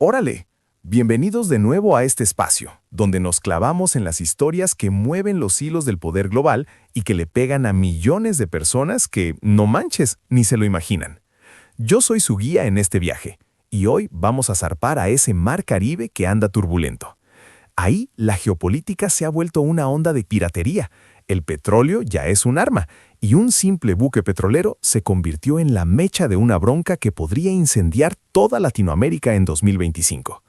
Órale, bienvenidos de nuevo a este espacio, donde nos clavamos en las historias que mueven los hilos del poder global y que le pegan a millones de personas que, no manches, ni se lo imaginan. Yo soy su guía en este viaje, y hoy vamos a zarpar a ese mar Caribe que anda turbulento. Ahí la geopolítica se ha vuelto una onda de piratería, el petróleo ya es un arma, y un simple buque petrolero se convirtió en la mecha de una bronca que podría incendiar toda Latinoamérica en 2025.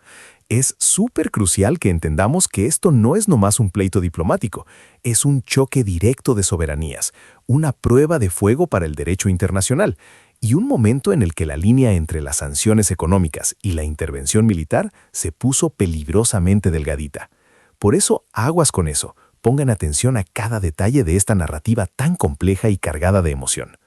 Es súper crucial que entendamos que esto no es nomás un pleito diplomático, es un choque directo de soberanías, una prueba de fuego para el derecho internacional, y un momento en el que la línea entre las sanciones económicas y la intervención militar se puso peligrosamente delgadita. Por eso, aguas con eso. Pongan atención a cada detalle de esta narrativa tan compleja y cargada de emoción.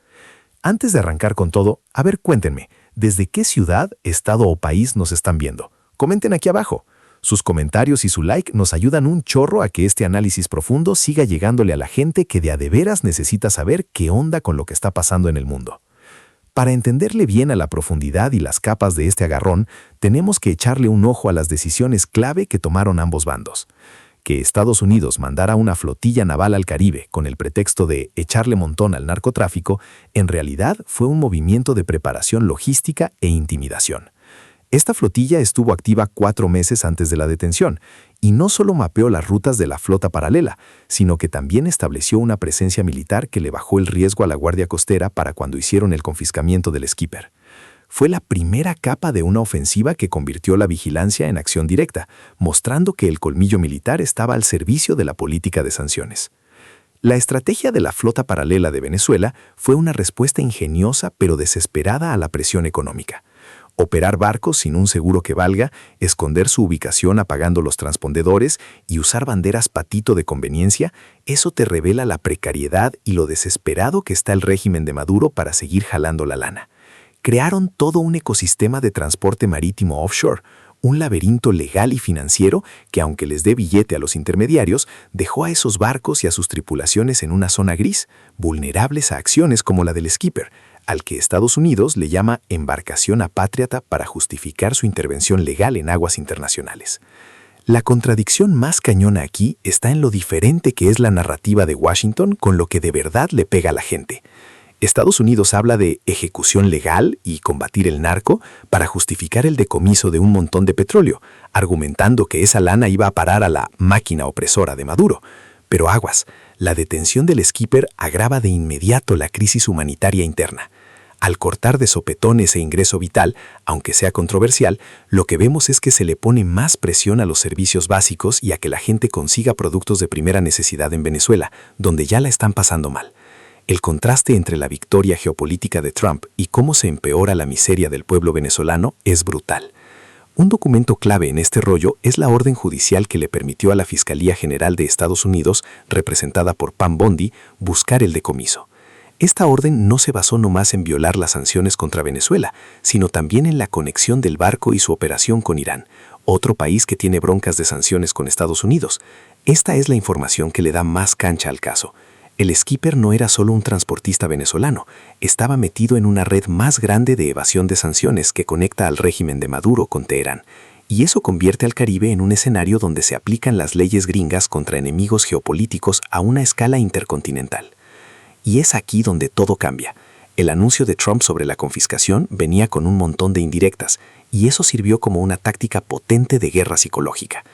Antes de arrancar con todo, a ver, cuéntenme, ¿desde qué ciudad, estado o país nos están viendo? Comenten aquí abajo. Sus comentarios y su like nos ayudan un chorro a que este análisis profundo siga llegándole a la gente que de a de veras necesita saber qué onda con lo que está pasando en el mundo. Para entenderle bien a la profundidad y las capas de este agarrón, tenemos que echarle un ojo a las decisiones clave que tomaron ambos bandos. Que Estados Unidos mandara una flotilla naval al Caribe con el pretexto de echarle montón al narcotráfico, en realidad fue un movimiento de preparación logística e intimidación. Esta flotilla estuvo activa 4 meses antes de la detención, y no solo mapeó las rutas de la flota paralela, sino que también estableció una presencia militar que le bajó el riesgo a la Guardia Costera para cuando hicieron el confiscamiento del Skipper. Fue la primera capa de una ofensiva que convirtió la vigilancia en acción directa, mostrando que el colmillo militar estaba al servicio de la política de sanciones. La estrategia de la flota paralela de Venezuela fue una respuesta ingeniosa pero desesperada a la presión económica. Operar barcos sin un seguro que valga, esconder su ubicación apagando los transpondedores y usar banderas patito de conveniencia, eso te revela la precariedad y lo desesperado que está el régimen de Maduro para seguir jalando la lana. Crearon todo un ecosistema de transporte marítimo offshore, un laberinto legal y financiero que, aunque les dé billete a los intermediarios, dejó a esos barcos y a sus tripulaciones en una zona gris, vulnerables a acciones como la del Skipper, al que Estados Unidos le llama embarcación apátriata para justificar su intervención legal en aguas internacionales. La contradicción más cañona aquí está en lo diferente que es la narrativa de Washington con lo que de verdad le pega a la gente. Estados Unidos habla de ejecución legal y combatir el narco para justificar el decomiso de un montón de petróleo, argumentando que esa lana iba a parar a la máquina opresora de Maduro. Pero aguas, la detención del Skipper agrava de inmediato la crisis humanitaria interna. Al cortar de sopetón ese ingreso vital, aunque sea controversial, lo que vemos es que se le pone más presión a los servicios básicos y a que la gente consiga productos de primera necesidad en Venezuela, donde ya la están pasando mal. El contraste entre la victoria geopolítica de Trump y cómo se empeora la miseria del pueblo venezolano es brutal. Un documento clave en este rollo es la orden judicial que le permitió a la Fiscalía General de Estados Unidos, representada por Pam Bondi, buscar el decomiso. Esta orden no se basó nomás en violar las sanciones contra Venezuela, sino también en la conexión del barco y su operación con Irán, otro país que tiene broncas de sanciones con Estados Unidos. Esta es la información que le da más cancha al caso. El Skipper no era solo un transportista venezolano, estaba metido en una red más grande de evasión de sanciones que conecta al régimen de Maduro con Teherán, y eso convierte al Caribe en un escenario donde se aplican las leyes gringas contra enemigos geopolíticos a una escala intercontinental. Y es aquí donde todo cambia. El anuncio de Trump sobre la confiscación venía con un montón de indirectas, y eso sirvió como una táctica potente de guerra psicológica.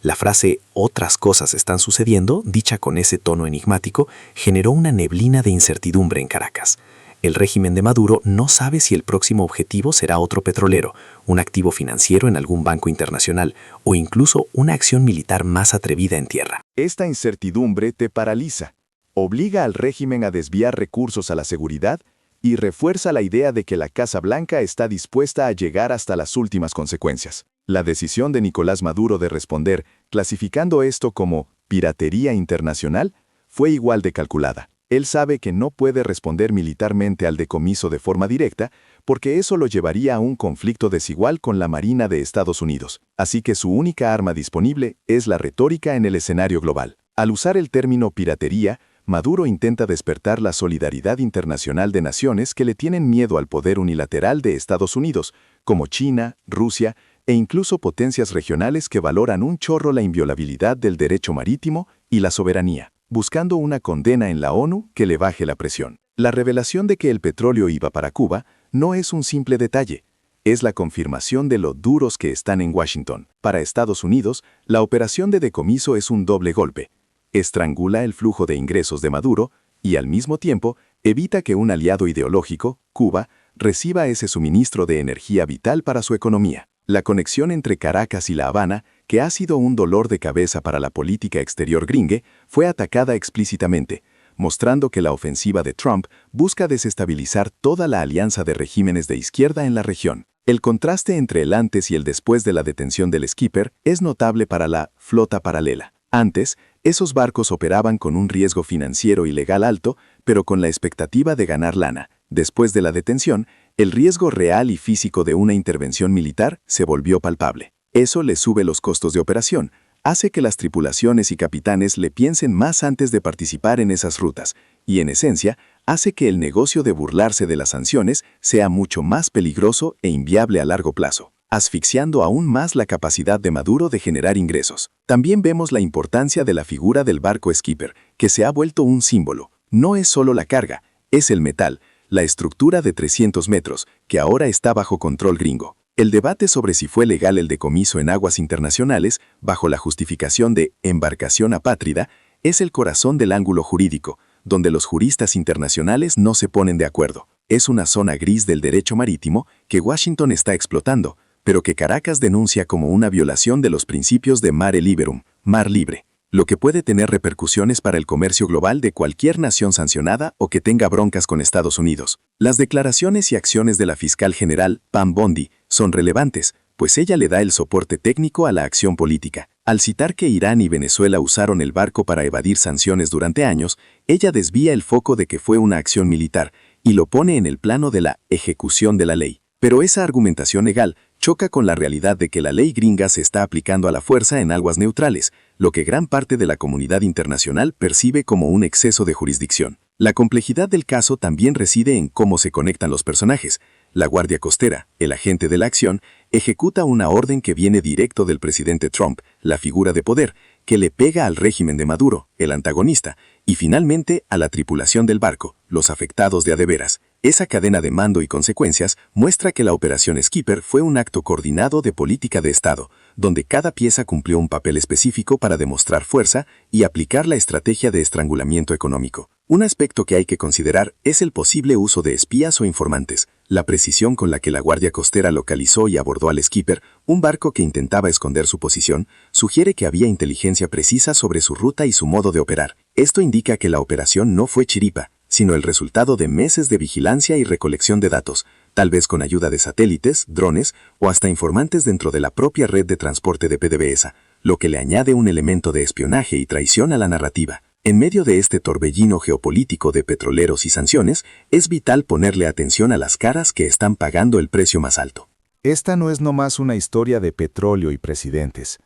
La frase «otras cosas están sucediendo», dicha con ese tono enigmático, generó una neblina de incertidumbre en Caracas. El régimen de Maduro no sabe si el próximo objetivo será otro petrolero, un activo financiero en algún banco internacional o incluso una acción militar más atrevida en tierra. Esta incertidumbre te paraliza, obliga al régimen a desviar recursos a la seguridad y refuerza la idea de que la Casa Blanca está dispuesta a llegar hasta las últimas consecuencias. La decisión de Nicolás Maduro de responder, clasificando esto como piratería internacional, fue igual de calculada. Él sabe que no puede responder militarmente al decomiso de forma directa porque eso lo llevaría a un conflicto desigual con la Marina de Estados Unidos. Así que su única arma disponible es la retórica en el escenario global. Al usar el término piratería, Maduro intenta despertar la solidaridad internacional de naciones que le tienen miedo al poder unilateral de Estados Unidos, como China, Rusia e incluso potencias regionales que valoran un chorro la inviolabilidad del derecho marítimo y la soberanía, buscando una condena en la ONU que le baje la presión. La revelación de que el petróleo iba para Cuba no es un simple detalle, es la confirmación de lo duros que están en Washington. Para Estados Unidos, la operación de decomiso es un doble golpe. Estrangula el flujo de ingresos de Maduro y, al mismo tiempo, evita que un aliado ideológico, Cuba, reciba ese suministro de energía vital para su economía. La conexión entre Caracas y La Habana, que ha sido un dolor de cabeza para la política exterior gringue, fue atacada explícitamente, mostrando que la ofensiva de Trump busca desestabilizar toda la alianza de regímenes de izquierda en la región. El contraste entre el antes y el después de la detención del Skipper es notable para la flota paralela. Antes, esos barcos operaban con un riesgo financiero y legal alto, pero con la expectativa de ganar lana. Después de la detención, el riesgo real y físico de una intervención militar se volvió palpable. Eso le sube los costos de operación, hace que las tripulaciones y capitanes le piensen más antes de participar en esas rutas, y en esencia, hace que el negocio de burlarse de las sanciones sea mucho más peligroso e inviable a largo plazo, asfixiando aún más la capacidad de Maduro de generar ingresos. También vemos la importancia de la figura del barco Skipper, que se ha vuelto un símbolo. No es solo la carga, es el metal, la estructura de 300 metros, que ahora está bajo control gringo. El debate sobre si fue legal el decomiso en aguas internacionales, bajo la justificación de embarcación apátrida, es el corazón del ángulo jurídico, donde los juristas internacionales no se ponen de acuerdo. Es una zona gris del derecho marítimo que Washington está explotando, pero que Caracas denuncia como una violación de los principios de mare liberum, mar libre, lo que puede tener repercusiones para el comercio global de cualquier nación sancionada o que tenga broncas con Estados Unidos. Las declaraciones y acciones de la fiscal general, Pam Bondi, son relevantes, pues ella le da el soporte técnico a la acción política. Al citar que Irán y Venezuela usaron el barco para evadir sanciones durante años, ella desvía el foco de que fue una acción militar y lo pone en el plano de la ejecución de la ley. Pero esa argumentación legal choca con la realidad de que la ley gringa se está aplicando a la fuerza en aguas neutrales, lo que gran parte de la comunidad internacional percibe como un exceso de jurisdicción. La complejidad del caso también reside en cómo se conectan los personajes. La Guardia Costera, el agente de la acción, ejecuta una orden que viene directo del presidente Trump, la figura de poder, que le pega al régimen de Maduro, el antagonista, y finalmente a la tripulación del barco, los afectados de a de veras. Esa cadena de mando y consecuencias muestra que la operación Skipper fue un acto coordinado de política de Estado, donde cada pieza cumplió un papel específico para demostrar fuerza y aplicar la estrategia de estrangulamiento económico. Un aspecto que hay que considerar es el posible uso de espías o informantes. La precisión con la que la Guardia Costera localizó y abordó al Skipper, un barco que intentaba esconder su posición, sugiere que había inteligencia precisa sobre su ruta y su modo de operar. Esto indica que la operación no fue chiripa, sino el resultado de meses de vigilancia y recolección de datos, tal vez con ayuda de satélites, drones o hasta informantes dentro de la propia red de transporte de PDVSA, lo que le añade un elemento de espionaje y traición a la narrativa. En medio de este torbellino geopolítico de petroleros y sanciones, es vital ponerle atención a las caras que están pagando el precio más alto. Esta no es nomás una historia de petróleo y presidentes,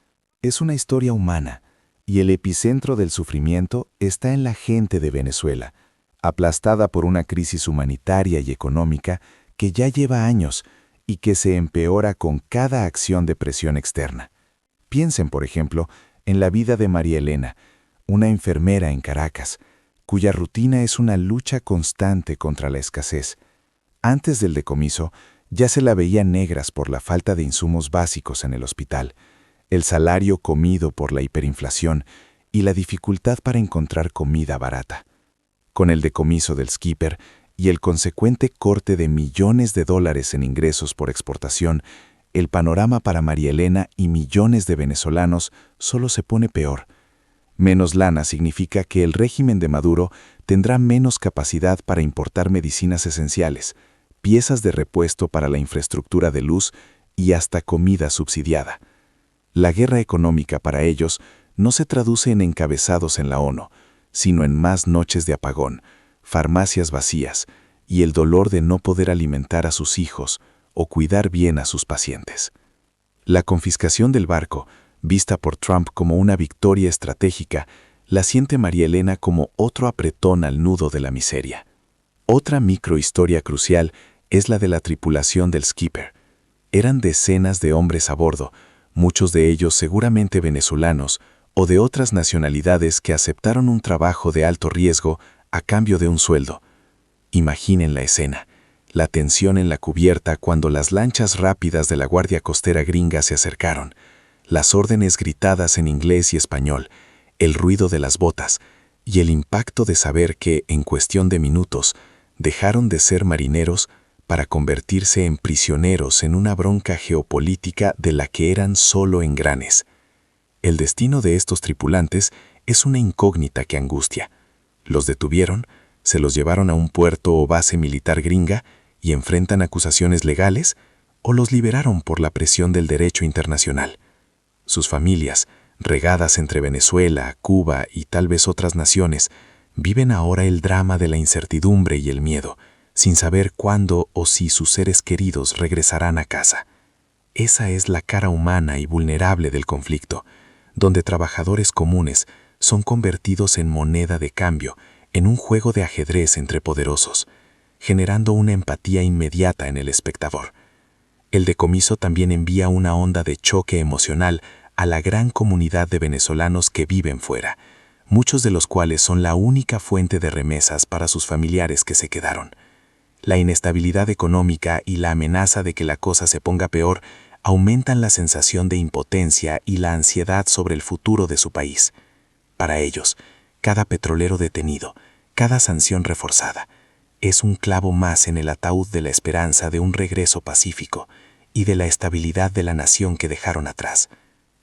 es una historia humana, y el epicentro del sufrimiento está en la gente de Venezuela, aplastada por una crisis humanitaria y económica que ya lleva años y que se empeora con cada acción de presión externa. Piensen, por ejemplo, en la vida de María Elena, una enfermera en Caracas, cuya rutina es una lucha constante contra la escasez. Antes del decomiso, ya se la veía negras por la falta de insumos básicos en el hospital, el salario comido por la hiperinflación y la dificultad para encontrar comida barata. Con el decomiso del Skipper y el consecuente corte de millones de dólares en ingresos por exportación, el panorama para María Elena y millones de venezolanos solo se pone peor. Menos lana significa que el régimen de Maduro tendrá menos capacidad para importar medicinas esenciales, piezas de repuesto para la infraestructura de luz y hasta comida subsidiada. La guerra económica para ellos no se traduce en encabezados en la ONU, sino en más noches de apagón, farmacias vacías y el dolor de no poder alimentar a sus hijos o cuidar bien a sus pacientes. La confiscación del barco, vista por Trump como una victoria estratégica, la siente María Elena como otro apretón al nudo de la miseria. Otra microhistoria crucial es la de la tripulación del Skipper. Eran decenas de hombres a bordo, muchos de ellos seguramente venezolanos o de otras nacionalidades que aceptaron un trabajo de alto riesgo a cambio de un sueldo. Imaginen la escena, la tensión en la cubierta cuando las lanchas rápidas de la Guardia Costera gringa se acercaron, las órdenes gritadas en inglés y español, el ruido de las botas y el impacto de saber que, en cuestión de minutos, dejaron de ser marineros para convertirse en prisioneros en una bronca geopolítica de la que eran solo engranes. El destino de estos tripulantes es una incógnita que angustia. Los detuvieron, se los llevaron a un puerto o base militar gringa y enfrentan acusaciones legales, o los liberaron por la presión del derecho internacional. Sus familias, regadas entre Venezuela, Cuba y tal vez otras naciones, viven ahora el drama de la incertidumbre y el miedo, sin saber cuándo o si sus seres queridos regresarán a casa. Esa es la cara humana y vulnerable del conflicto, donde trabajadores comunes son convertidos en moneda de cambio en un juego de ajedrez entre poderosos, generando una empatía inmediata en el espectador. El decomiso también envía una onda de choque emocional a la gran comunidad de venezolanos que viven fuera, muchos de los cuales son la única fuente de remesas para sus familiares que se quedaron. La inestabilidad económica y la amenaza de que la cosa se ponga peor aumentan la sensación de impotencia y la ansiedad sobre el futuro de su país. Para ellos, cada petrolero detenido, cada sanción reforzada, es un clavo más en el ataúd de la esperanza de un regreso pacífico y de la estabilidad de la nación que dejaron atrás,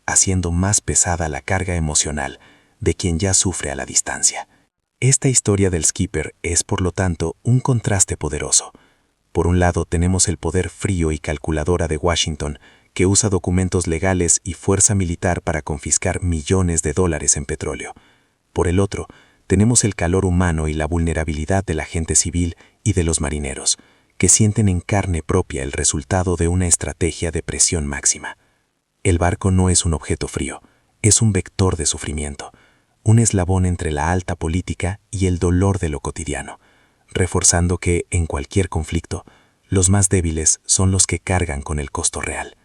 haciendo más pesada la carga emocional de quien ya sufre a la distancia. Esta historia del skipper es, por lo tanto, un contraste poderoso. Por un lado tenemos el poder frío y calculadora de Washington, que usa documentos legales y fuerza militar para confiscar millones de dólares en petróleo. Por el otro, tenemos el calor humano y la vulnerabilidad de la gente civil y de los marineros, que sienten en carne propia el resultado de una estrategia de presión máxima. El barco no es un objeto frío, es un vector de sufrimiento, un eslabón entre la alta política y el dolor de lo cotidiano, reforzando que, en cualquier conflicto, los más débiles son los que cargan con el costo real.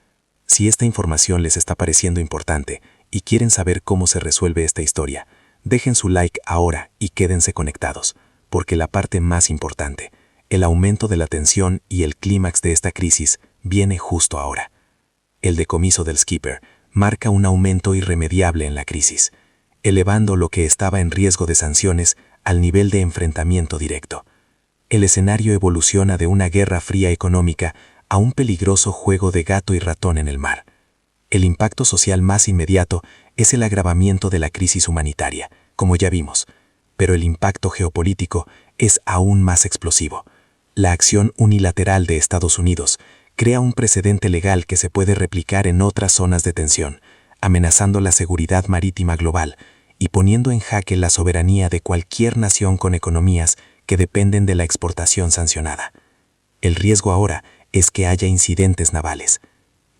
Si esta información les está pareciendo importante y quieren saber cómo se resuelve esta historia, dejen su like ahora y quédense conectados, porque la parte más importante, el aumento de la tensión y el clímax de esta crisis, viene justo ahora. El decomiso del skipper marca un aumento irremediable en la crisis, elevando lo que estaba en riesgo de sanciones al nivel de enfrentamiento directo. El escenario evoluciona de una guerra fría económica a un peligroso juego de gato y ratón en el mar. El impacto social más inmediato es el agravamiento de la crisis humanitaria, como ya vimos, pero el impacto geopolítico es aún más explosivo. La acción unilateral de Estados Unidos crea un precedente legal que se puede replicar en otras zonas de tensión, amenazando la seguridad marítima global y poniendo en jaque la soberanía de cualquier nación con economías que dependen de la exportación sancionada. El riesgo ahora es que haya incidentes navales.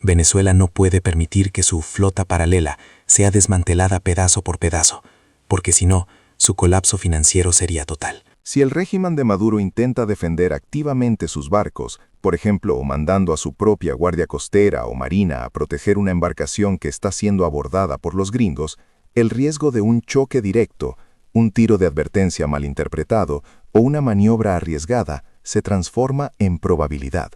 Venezuela no puede permitir que su flota paralela sea desmantelada pedazo por pedazo, porque si no, su colapso financiero sería total. Si el régimen de Maduro intenta defender activamente sus barcos, por ejemplo, mandando a su propia guardia costera o marina a proteger una embarcación que está siendo abordada por los gringos, el riesgo de un choque directo, un tiro de advertencia malinterpretado o una maniobra arriesgada se transforma en probabilidad.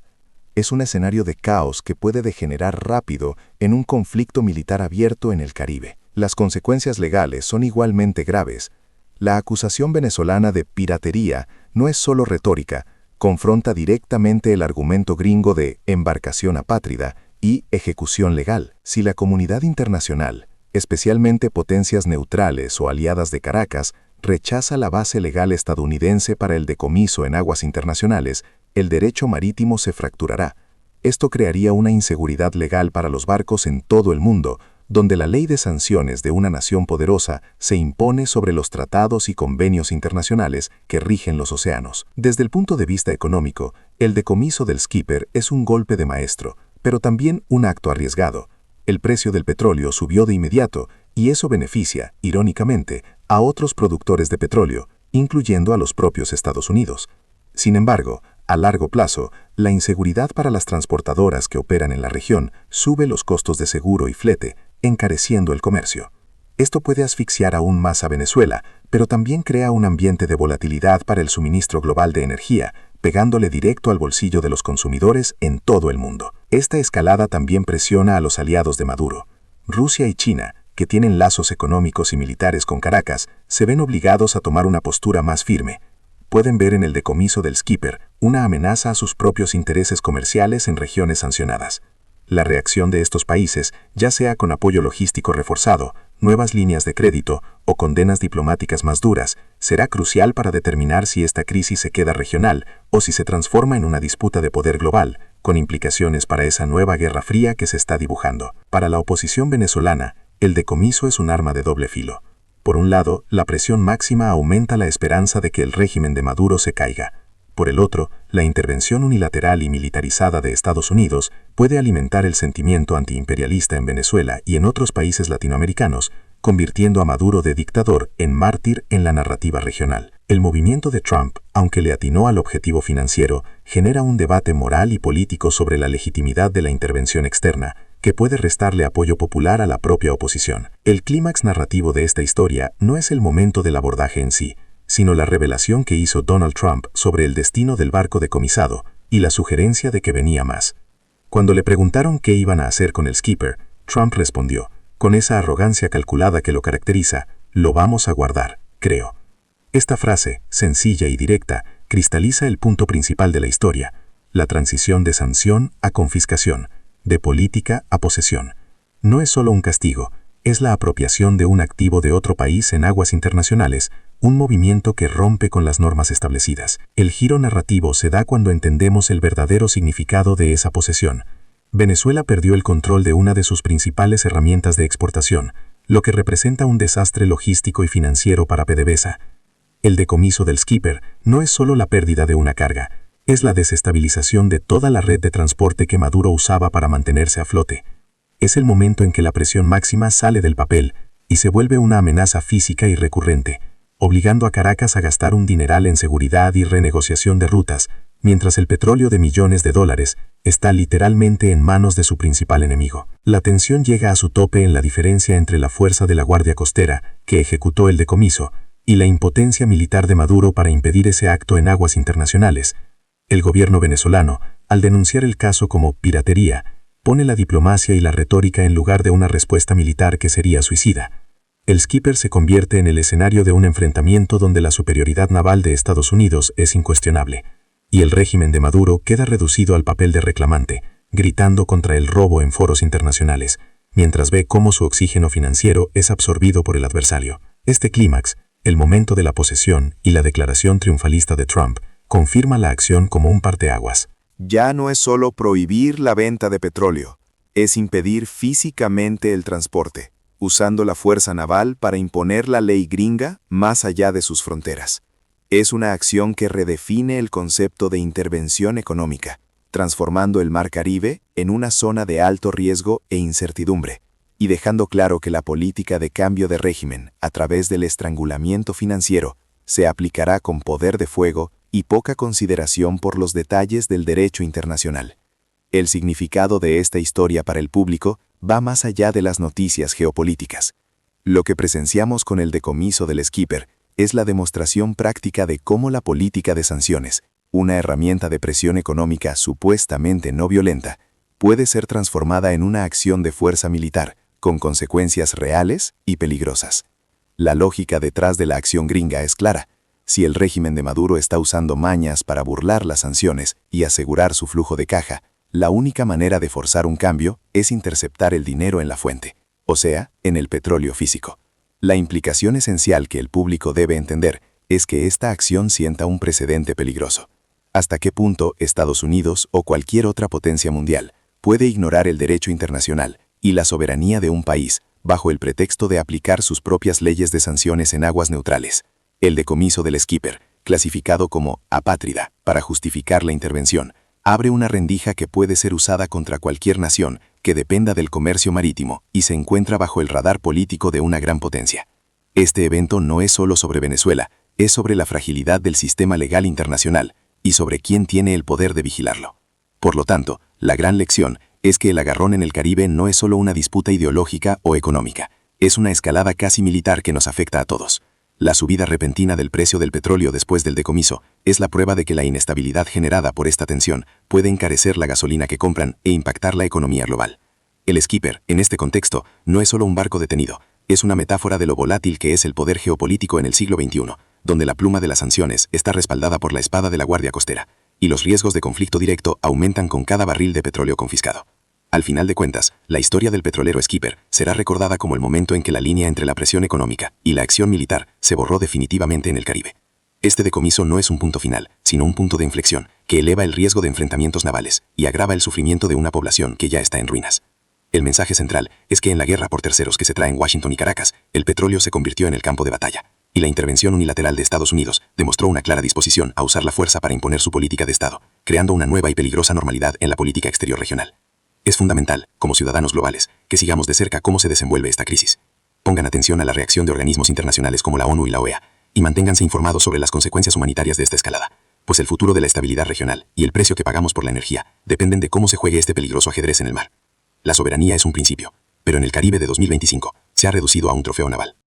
Es un escenario de caos que puede degenerar rápido en un conflicto militar abierto en el Caribe. Las consecuencias legales son igualmente graves. La acusación venezolana de piratería no es solo retórica, confronta directamente el argumento gringo de embarcación apátrida y ejecución legal. Si la comunidad internacional, especialmente potencias neutrales o aliadas de Caracas, rechaza la base legal estadounidense para el decomiso en aguas internacionales, el derecho marítimo se fracturará. Esto crearía una inseguridad legal para los barcos en todo el mundo, donde la ley de sanciones de una nación poderosa se impone sobre los tratados y convenios internacionales que rigen los océanos. Desde el punto de vista económico, el decomiso del skipper es un golpe de maestro, pero también un acto arriesgado. El precio del petróleo subió de inmediato y eso beneficia, irónicamente, a otros productores de petróleo, incluyendo a los propios Estados Unidos. Sin embargo, A largo plazo, la inseguridad para las transportadoras que operan en la región sube los costos de seguro y flete, encareciendo el comercio. Esto puede asfixiar aún más a Venezuela, pero también crea un ambiente de volatilidad para el suministro global de energía, pegándole directo al bolsillo de los consumidores en todo el mundo. Esta escalada también presiona a los aliados de Maduro. Rusia y China, que tienen lazos económicos y militares con Caracas, se ven obligados a tomar una postura más firme. Pueden ver en el decomiso del skipper una amenaza a sus propios intereses comerciales en regiones sancionadas. La reacción de estos países, ya sea con apoyo logístico reforzado, nuevas líneas de crédito o condenas diplomáticas más duras, será crucial para determinar si esta crisis se queda regional o si se transforma en una disputa de poder global, con implicaciones para esa nueva guerra fría que se está dibujando. Para la oposición venezolana, el decomiso es un arma de doble filo. Por un lado, la presión máxima aumenta la esperanza de que el régimen de Maduro se caiga. Por el otro, la intervención unilateral y militarizada de Estados Unidos puede alimentar el sentimiento antiimperialista en Venezuela y en otros países latinoamericanos, convirtiendo a Maduro de dictador en mártir en la narrativa regional. El movimiento de Trump, aunque le atinó al objetivo financiero, genera un debate moral y político sobre la legitimidad de la intervención externa, que puede restarle apoyo popular a la propia oposición. El clímax narrativo de esta historia no es el momento del abordaje en sí, sino la revelación que hizo Donald Trump sobre el destino del barco decomisado y la sugerencia de que venía más. Cuando le preguntaron qué iban a hacer con el skipper, Trump respondió, con esa arrogancia calculada que lo caracteriza, lo vamos a guardar, creo. Esta frase, sencilla y directa, cristaliza el punto principal de la historia, la transición de sanción a confiscación, de política a posesión. No es solo un castigo, es la apropiación de un activo de otro país en aguas internacionales, un movimiento que rompe con las normas establecidas. El giro narrativo se da cuando entendemos el verdadero significado de esa posesión. Venezuela perdió el control de una de sus principales herramientas de exportación, lo que representa un desastre logístico y financiero para PDVSA. El decomiso del skipper no es solo la pérdida de una carga, es la desestabilización de toda la red de transporte que Maduro usaba para mantenerse a flote. Es el momento en que la presión máxima sale del papel y se vuelve una amenaza física y recurrente, obligando a Caracas a gastar un dineral en seguridad y renegociación de rutas, mientras el petróleo de millones de dólares está literalmente en manos de su principal enemigo. La tensión llega a su tope en la diferencia entre la fuerza de la Guardia Costera, que ejecutó el decomiso, y la impotencia militar de Maduro para impedir ese acto en aguas internacionales. El gobierno venezolano, al denunciar el caso como piratería, pone la diplomacia y la retórica en lugar de una respuesta militar que sería suicida. El skipper se convierte en el escenario de un enfrentamiento donde la superioridad naval de Estados Unidos es incuestionable, y el régimen de Maduro queda reducido al papel de reclamante, gritando contra el robo en foros internacionales, mientras ve cómo su oxígeno financiero es absorbido por el adversario. Este clímax, el momento de la posesión y la declaración triunfalista de Trump, confirma la acción como un parteaguas. Ya no es solo prohibir la venta de petróleo, es impedir físicamente el transporte, usando la fuerza naval para imponer la ley gringa más allá de sus fronteras. Es una acción que redefine el concepto de intervención económica, transformando el Mar Caribe en una zona de alto riesgo e incertidumbre, y dejando claro que la política de cambio de régimen a través del estrangulamiento financiero se aplicará con poder de fuego y poca consideración por los detalles del derecho internacional. El significado de esta historia para el público va más allá de las noticias geopolíticas. Lo que presenciamos con el decomiso del skipper es la demostración práctica de cómo la política de sanciones, una herramienta de presión económica supuestamente no violenta, puede ser transformada en una acción de fuerza militar, con consecuencias reales y peligrosas. La lógica detrás de la acción gringa es clara. Si el régimen de Maduro está usando mañas para burlar las sanciones y asegurar su flujo de caja, la única manera de forzar un cambio es interceptar el dinero en la fuente, o sea, en el petróleo físico. La implicación esencial que el público debe entender es que esta acción sienta un precedente peligroso. ¿Hasta qué punto Estados Unidos o cualquier otra potencia mundial puede ignorar el derecho internacional y la soberanía de un país bajo el pretexto de aplicar sus propias leyes de sanciones en aguas neutrales? El decomiso del skipper, clasificado como apátrida para justificar la intervención, abre una rendija que puede ser usada contra cualquier nación que dependa del comercio marítimo y se encuentra bajo el radar político de una gran potencia. Este evento no es solo sobre Venezuela, es sobre la fragilidad del sistema legal internacional y sobre quién tiene el poder de vigilarlo. Por lo tanto, la gran lección es que el agarrón en el Caribe no es solo una disputa ideológica o económica, es una escalada casi militar que nos afecta a todos. La subida repentina del precio del petróleo después del decomiso es la prueba de que la inestabilidad generada por esta tensión puede encarecer la gasolina que compran e impactar la economía global. El Skipper, en este contexto, no es solo un barco detenido, es una metáfora de lo volátil que es el poder geopolítico en el siglo XXI, donde la pluma de las sanciones está respaldada por la espada de la Guardia Costera, y los riesgos de conflicto directo aumentan con cada barril de petróleo confiscado. Al final de cuentas, la historia del petrolero Skipper será recordada como el momento en que la línea entre la presión económica y la acción militar se borró definitivamente en el Caribe. Este decomiso no es un punto final, sino un punto de inflexión que eleva el riesgo de enfrentamientos navales y agrava el sufrimiento de una población que ya está en ruinas. El mensaje central es que en la guerra por terceros que se trae en Washington y Caracas, el petróleo se convirtió en el campo de batalla, y la intervención unilateral de Estados Unidos demostró una clara disposición a usar la fuerza para imponer su política de Estado, creando una nueva y peligrosa normalidad en la política exterior regional. Es fundamental, como ciudadanos globales, que sigamos de cerca cómo se desenvuelve esta crisis. Pongan atención a la reacción de organismos internacionales como la ONU y la OEA, y manténganse informados sobre las consecuencias humanitarias de esta escalada, pues el futuro de la estabilidad regional y el precio que pagamos por la energía dependen de cómo se juegue este peligroso ajedrez en el mar. La soberanía es un principio, pero en el Caribe de 2025 se ha reducido a un trofeo naval.